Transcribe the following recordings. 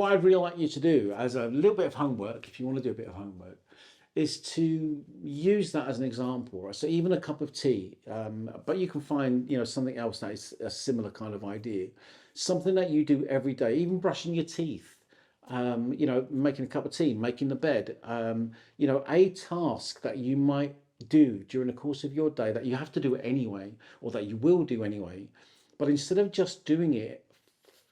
what I'd really like you to do as a little bit of homework, if you want to do a bit of homework, is to use that as an example, right? So even a cup of tea, but you can find, something else that is a similar kind of idea, something that you do every day, even brushing your teeth, making a cup of tea, making the bed, a task that you might do during the course of your day that you have to do it anyway, or that you will do anyway, but instead of just doing it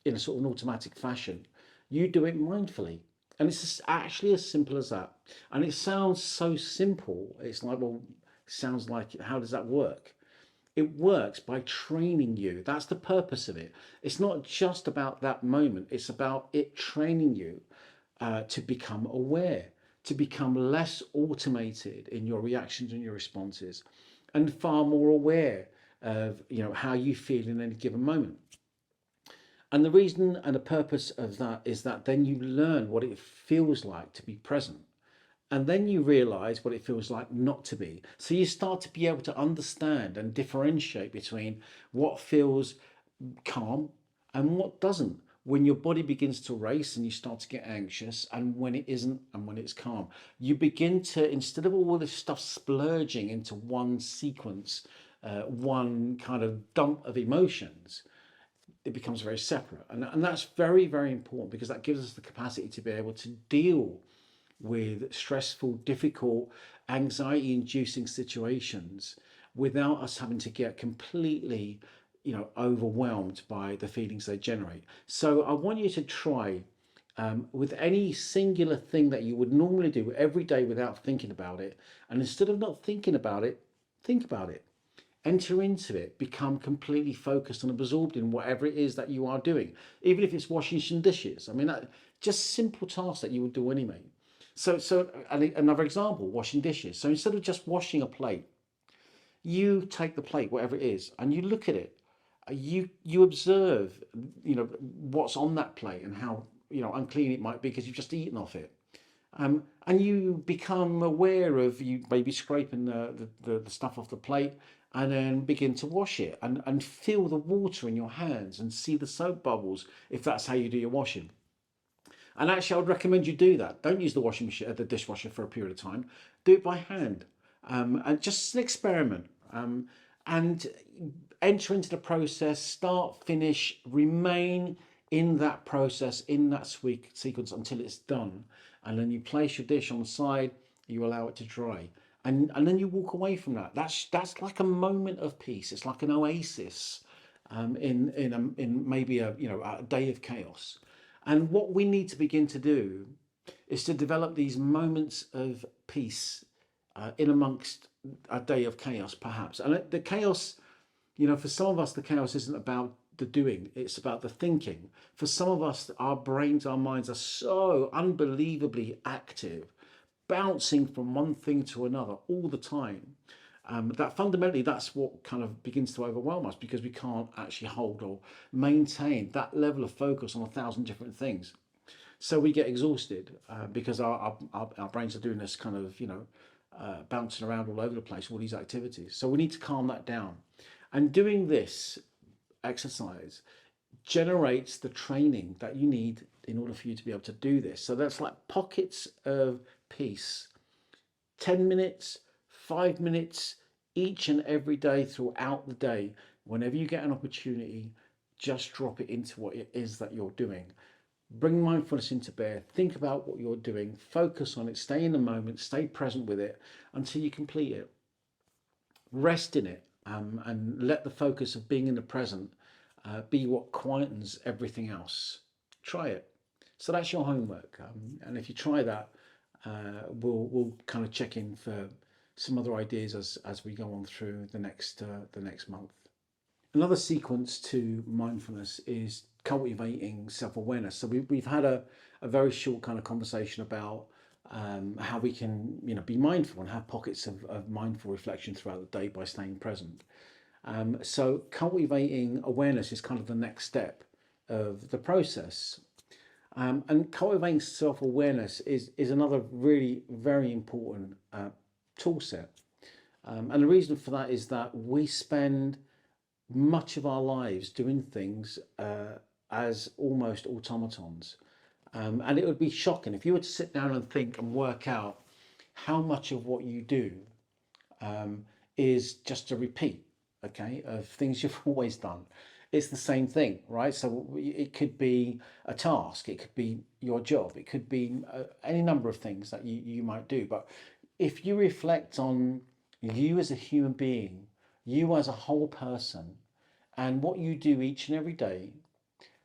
in a sort of an automatic fashion, you do it mindfully. And it's just actually as simple as that. And it sounds so simple. It's like, well, sounds like, how does that work? It works by training you. That's the purpose of it. It's not just about that moment, it's about it training you to become aware, to become less automated in your reactions and your responses, and far more aware of how you feel in any given moment. And the reason and the purpose of that is that then you learn what it feels like to be present. And then you realize what it feels like not to be. So you start to be able to understand and differentiate between what feels calm and what doesn't. When your body begins to race and you start to get anxious, and when it isn't, and when it's calm, you begin to, instead of all this stuff splurging into one sequence, one kind of dump of emotions, it becomes very separate. And that's very, very important, because that gives us the capacity to be able to deal with stressful, difficult, anxiety inducing situations without us having to get completely, overwhelmed by the feelings they generate. So I want you to try with any singular thing that you would normally do every day without thinking about it. And instead of not thinking about it, think about it. Enter into it, become completely focused and absorbed in whatever it is that you are doing, even if it's washing some dishes. I mean, that just simple tasks that you would do anyway. So another example, washing dishes. So instead of just washing a plate, you take the plate, whatever it is, and you look at it. You observe, what's on that plate and how unclean it might be because you've just eaten off it. And you become aware of you maybe scraping the stuff off the plate, and then begin to wash it and feel the water in your hands and see the soap bubbles if that's how you do your washing. And actually, I would recommend you do that. Don't use the washing machine, the dishwasher for a period of time. Do it by hand, and just an experiment. And enter into the process. Start, finish, remain in that process, in that sequence until it's done. And then you place your dish on the side. You allow it to dry, and then you walk away from that. That's like a moment of peace. It's like an oasis in maybe a day of chaos. And what we need to begin to do is to develop these moments of peace in amongst a day of chaos, perhaps. And the chaos, for some of us, the chaos isn't about the doing, it's about the thinking. For some of us, our brains, our minds are so unbelievably active, bouncing from one thing to another all the time. That fundamentally, that's what kind of begins to overwhelm us, because we can't actually hold or maintain that level of focus on 1,000 different things. So we get exhausted because our brains are doing this kind of, bouncing around all over the place, all these activities. So we need to calm that down. And doing this exercise generates the training that you need in order for you to be able to do this. So that's like pockets of peace, 10 minutes, 5 minutes, each and every day throughout the day. Whenever you get an opportunity, just drop it into what it is that you're doing. Bring mindfulness into bear. Think about what you're doing. Focus on it. Stay in the moment. Stay present with it until you complete it. Rest in it, and let the focus of being in the present be what quietens everything else. Try it. So that's your homework. And if you try that, we'll kind of check in for some other ideas as we go on through the next month. Another sequence to mindfulness is cultivating self-awareness. So we've had a very short kind of conversation about how we can be mindful and have pockets of mindful reflection throughout the day by staying present. So cultivating awareness is kind of the next step of the process. And cultivating self-awareness is another really very important tool set. And the reason for that is that we spend much of our lives doing things as almost automatons. And it would be shocking if you were to sit down and think and work out how much of what you do is just a repeat, okay, of things you've always done. It's the same thing, right? So it could be a task, it could be your job, it could be any number of things that you might do. But if you reflect on you as a human being, you as a whole person, and what you do each and every day,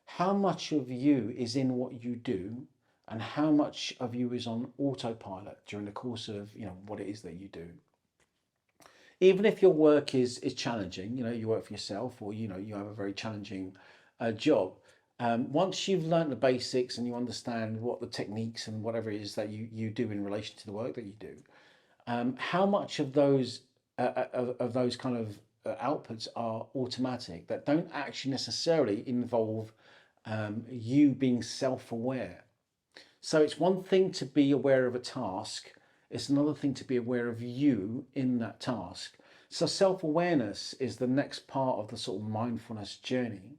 how much of you is in what you do, and how much of you is on autopilot during the course of what it is that you do. Even if your work is challenging, you work for yourself, or you have a very challenging job. Once you've learned the basics and you understand what the techniques and whatever it is that you do in relation to the work that you do, how much of those kind of outputs are automatic that don't actually necessarily involve you being self-aware. So it's one thing to be aware of a task, it's another thing to be aware of you in that task. So self-awareness is the next part of the sort of mindfulness journey,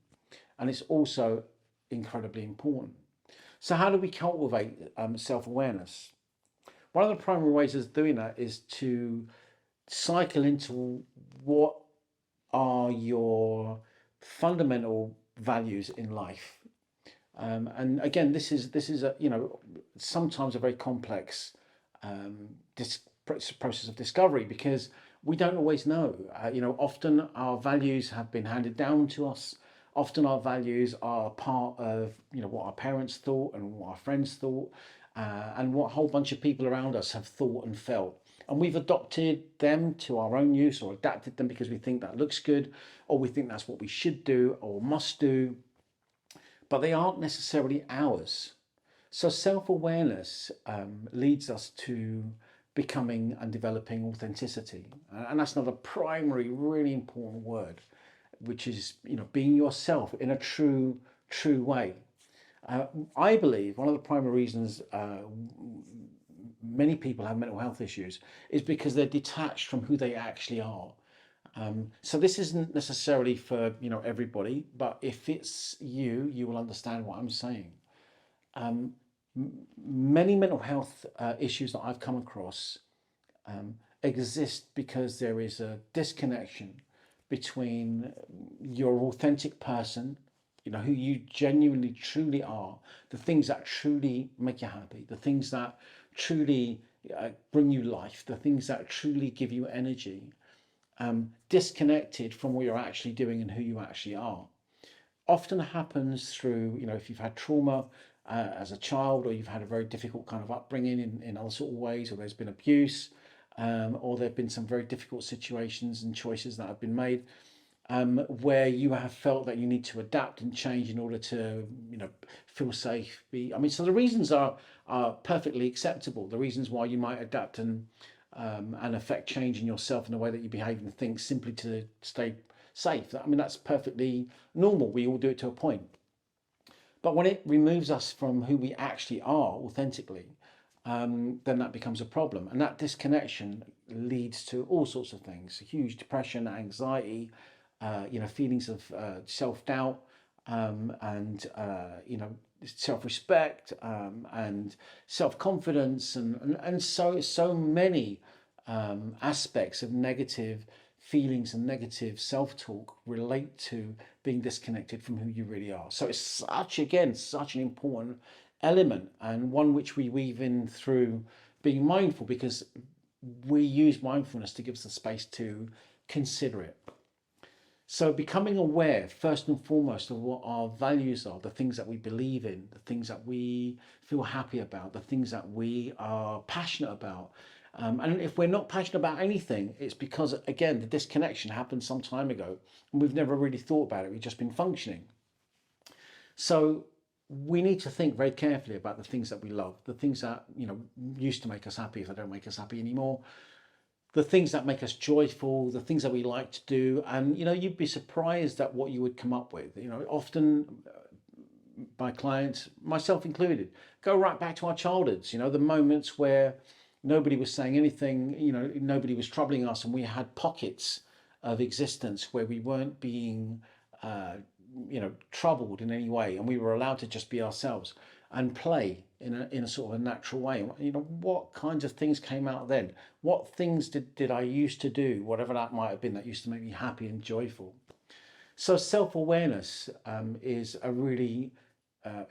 and it's also incredibly important. So how do we cultivate self-awareness? One of the primary ways of doing that is to cycle into what are your fundamental values in life. And again, this is a sometimes a very complex process of discovery, because we don't always know. Often our values have been handed down to us. Often our values are part of what our parents thought and what our friends thought, and what a whole bunch of people around us have thought and felt. And we've adopted them to our own use, or adapted them because we think that looks good, or we think that's what we should do or must do, but they aren't necessarily ours. So self-awareness leads us to becoming and developing authenticity. And that's another primary, really important word, which is, being yourself in a true way. I believe one of the primary reasons many people have mental health issues is because they're detached from who they actually are. So this isn't necessarily for everybody, but if it's you, you will understand what I'm saying. Many mental health issues that I've come across exist because there is a disconnection between your authentic person, who you genuinely truly are, the things that truly make you happy, the things that truly bring you life, the things that truly give you energy, disconnected from what you're actually doing and who you actually are. Often happens through, if you've had trauma as a child, or you've had a very difficult kind of upbringing in other sort of ways, or there's been abuse, or there have been some very difficult situations and choices that have been made, where you have felt that you need to adapt and change in order to, feel safe. So the reasons are perfectly acceptable. The reasons why you might adapt and affect change in yourself in the way that you behave and think simply to stay safe. That's perfectly normal. We all do it to a point. But when it removes us from who we actually are authentically, then that becomes a problem. And that disconnection leads to all sorts of things: huge depression, anxiety, feelings of self-doubt, and self-respect, and self-confidence, and so many aspects of negative feelings and negative self-talk relate to being disconnected from who you really are. So it's such an important element, and one which we weave in through being mindful, because we use mindfulness to give us the space to consider it. So becoming aware, first and foremost, of what our values are, the things that we believe in, the things that we feel happy about, the things that we are passionate about. And if we're not passionate about anything, it's because, again, the disconnection happened some time ago and we've never really thought about it. We've just been functioning. So we need to think very carefully about the things that we love, the things that, used to make us happy, if they don't make us happy anymore, the things that make us joyful, the things that we like to do. And, you'd be surprised at what you would come up with. Often my clients, myself included, go right back to our childhoods, the moments where nobody was saying anything, nobody was troubling us, and we had pockets of existence where we weren't being, troubled in any way, and we were allowed to just be ourselves. and play in a sort of a natural way. You know, what kinds of things came out then? What things did I used to do, whatever that might have been, that used to make me happy and joyful? So self-awareness is a really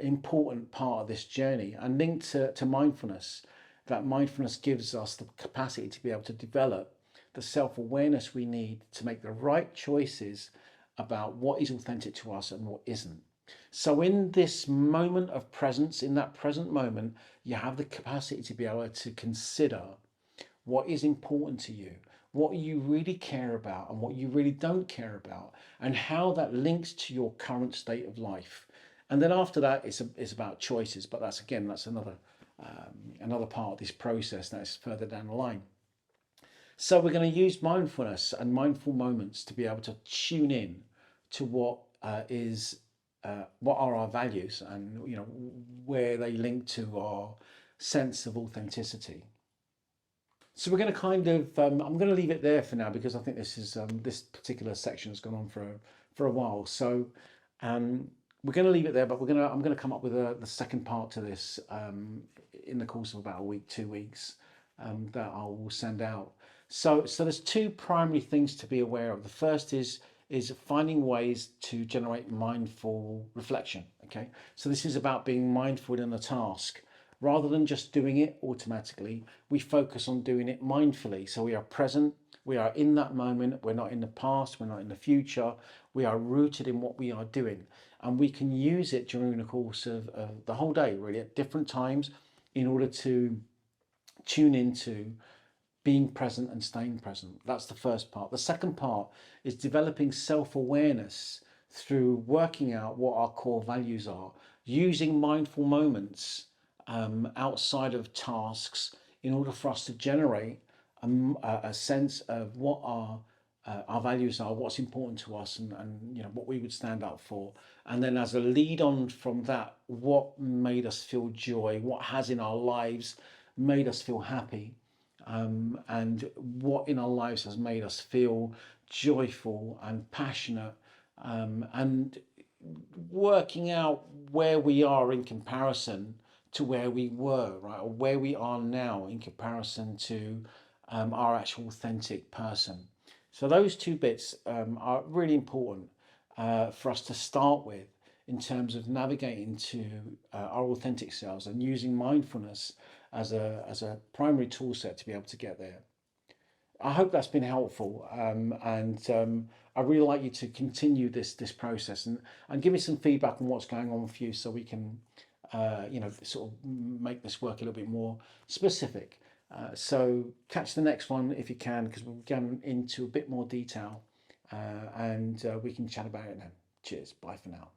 important part of this journey, and linked to mindfulness. That mindfulness gives us the capacity to be able to develop the self-awareness we need to make the right choices about what is authentic to us and what isn't. So in this moment of presence, in that present moment, you have the capacity to be able to consider what is important to you, what you really care about and what you really don't care about, and how that links to your current state of life. And then after that, it's about choices, but that's another part of this process that's further down the line. So we're going to use mindfulness and mindful moments to be able to tune in to what are our values, and where they link to our sense of authenticity. So we're going to I'm going to leave it there for now, because I think this particular section has gone on for a while. So we're going to leave it there, but I'm going to come up with the second part to this in the course of about a week, 2 weeks, that I will send out. So there's two primary things to be aware of. The first is finding ways to generate mindful reflection. Okay, so this is about being mindful in a task. Rather than just doing it automatically, we focus on doing it mindfully. So we are present, we are in that moment, we're not in the past, we're not in the future, we are rooted in what we are doing. And we can use it during the course of the whole day, really, at different times, in order to tune into being present and staying present. That's the first part. The second part is developing self-awareness through working out what our core values are, using mindful moments outside of tasks in order for us to generate a sense of what our values are, what's important to us, and what we would stand up for. And then as a lead on from that, what made us feel joy, what has in our lives made us feel happy, and what in our lives has made us feel joyful and passionate, and working out where we are in comparison to where we were, right, or where we are now in comparison to our actual authentic person. So those two bits are really important for us to start with in terms of navigating to our authentic selves, and using mindfulness as a primary tool set to be able to get there. I hope that's been helpful, and I really like you to continue this process, and give me some feedback on what's going on for you, so we can sort of make this work a little bit more specific. So catch the next one if you can, because we'll get into a bit more detail, and we can chat about it then. Cheers. Bye for now.